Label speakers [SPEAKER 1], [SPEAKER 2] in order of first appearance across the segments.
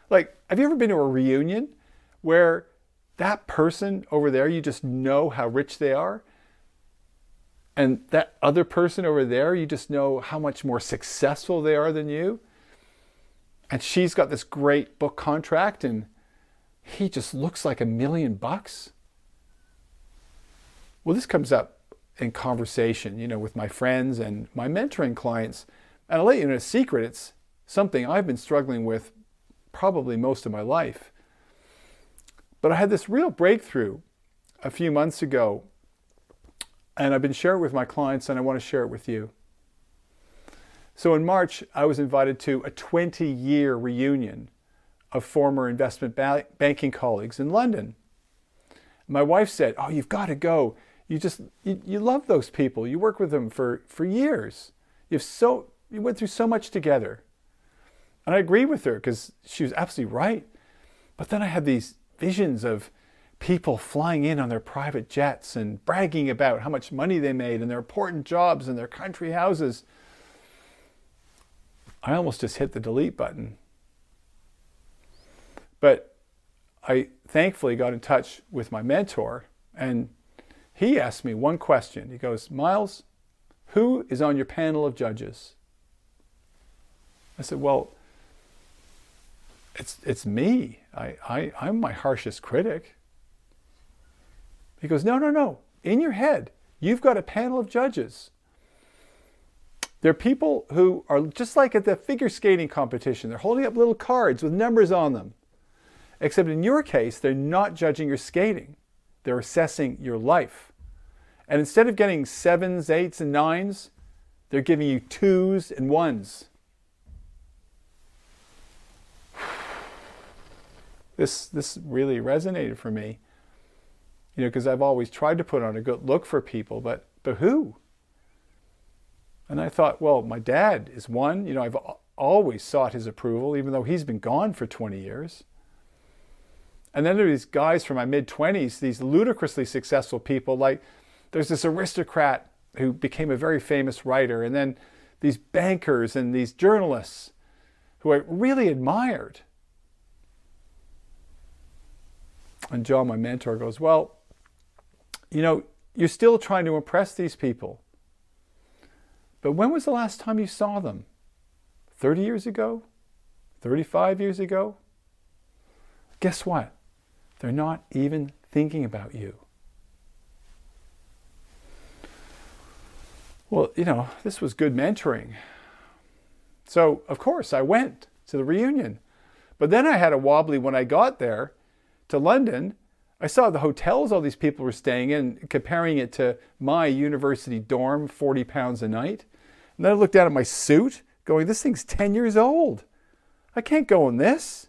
[SPEAKER 1] Like, have you ever been to a reunion where that person over there, you just know how rich they are? And that other person over there, you just know how much more successful they are than you? And she's got this great book contract and he just looks like $1,000,000. Well, this comes up in conversation, with my friends and my mentoring clients. And I'll let you know a secret. It's something I've been struggling with probably most of my life. But I had this real breakthrough a few months ago, and I've been sharing it with my clients, and I want to share it with you. So in March, I was invited to a 20-year reunion of former investment banking colleagues in London. My wife said, "Oh, you've got to go. You love those people. You work with them for years. You went through so much together." And I agreed with her because she was absolutely right. But then I had these visions of people flying in on their private jets and bragging about how much money they made and their important jobs and their country houses. I almost just hit the delete button. But I thankfully got in touch with my mentor, and he asked me one question. He goes, "Miles, who is on your panel of judges?" I said, "Well, it's me. I'm my harshest critic." He goes, No. In your head, you've got a panel of judges. They're people who are just like at the figure skating competition. They're holding up little cards with numbers on them. Except in your case, they're not judging your skating. They're assessing your life. And instead of getting 7s, 8s, and 9s, they're giving you 2s and 1s. This really resonated for me, because I've always tried to put on a good look for people, but who? And I thought, well, my dad is one. I've always sought his approval, even though he's been gone for 20 years. And then there are these guys from my mid-20s, these ludicrously successful people. Like, there's this aristocrat who became a very famous writer, and then these bankers and these journalists who I really admired. And John, my mentor, goes, "Well, you're still trying to impress these people. But when was the last time you saw them? 30 years ago? 35 years ago? Guess what? They're not even thinking about you." Well, this was good mentoring. So, of course, I went to the reunion. But then I had a wobbly when I got there to London. I saw the hotels all these people were staying in, comparing it to my university dorm, £40 a night. And then I looked down at my suit, going, this thing's 10 years old. I can't go in this.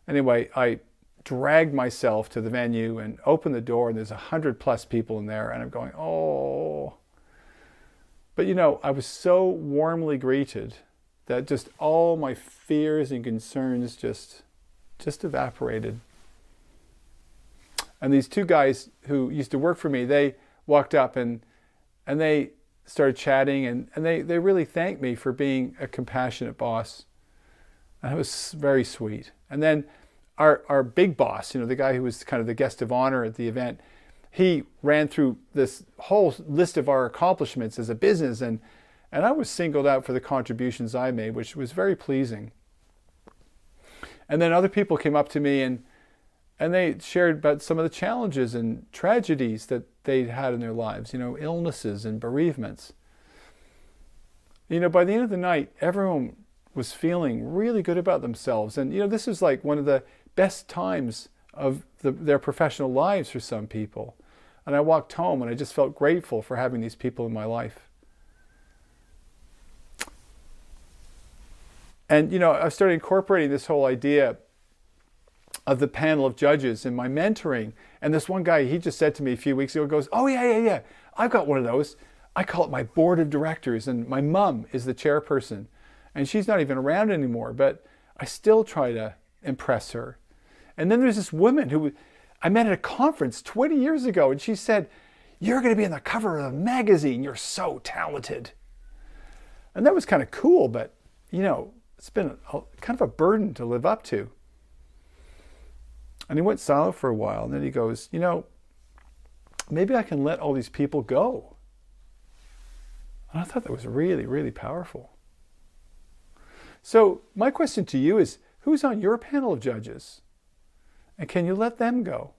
[SPEAKER 1] Anyway, I dragged myself to the venue and opened the door, and there's 100+ people in there, and I'm going, oh. But I was so warmly greeted that just all my fears and concerns just evaporated. And these two guys who used to work for me, they walked up and they started chatting, and they really thanked me for being a compassionate boss. And it was very sweet. And then our big boss, the guy who was kind of the guest of honor at the event, he ran through this whole list of our accomplishments as a business, and I was singled out for the contributions I made, which was very pleasing. And then other people came up to me and they shared about some of the challenges and tragedies that they'd had in their lives, illnesses and bereavements. By the end of the night, everyone was feeling really good about themselves. And, this is like one of the best times of their professional lives for some people. And I walked home and I just felt grateful for having these people in my life. And, I started incorporating this whole idea of the panel of judges in my mentoring. And this one guy, he just said to me a few weeks ago, goes, "Oh, yeah. I've got one of those. I call it my board of directors. And my mom is the chairperson. And she's not even around anymore, but I still try to impress her." And then there's this woman who I met at a conference 20 years ago, and she said, "You're going to be on the cover of a magazine. You're so talented." And that was kind of cool, but, it's been kind of a burden to live up to. And he went silent for a while, and then he goes, you know, maybe I can let all these people go. And I thought that was really, really powerful. So my question to you is, who's on your panel of judges? And can you let them go?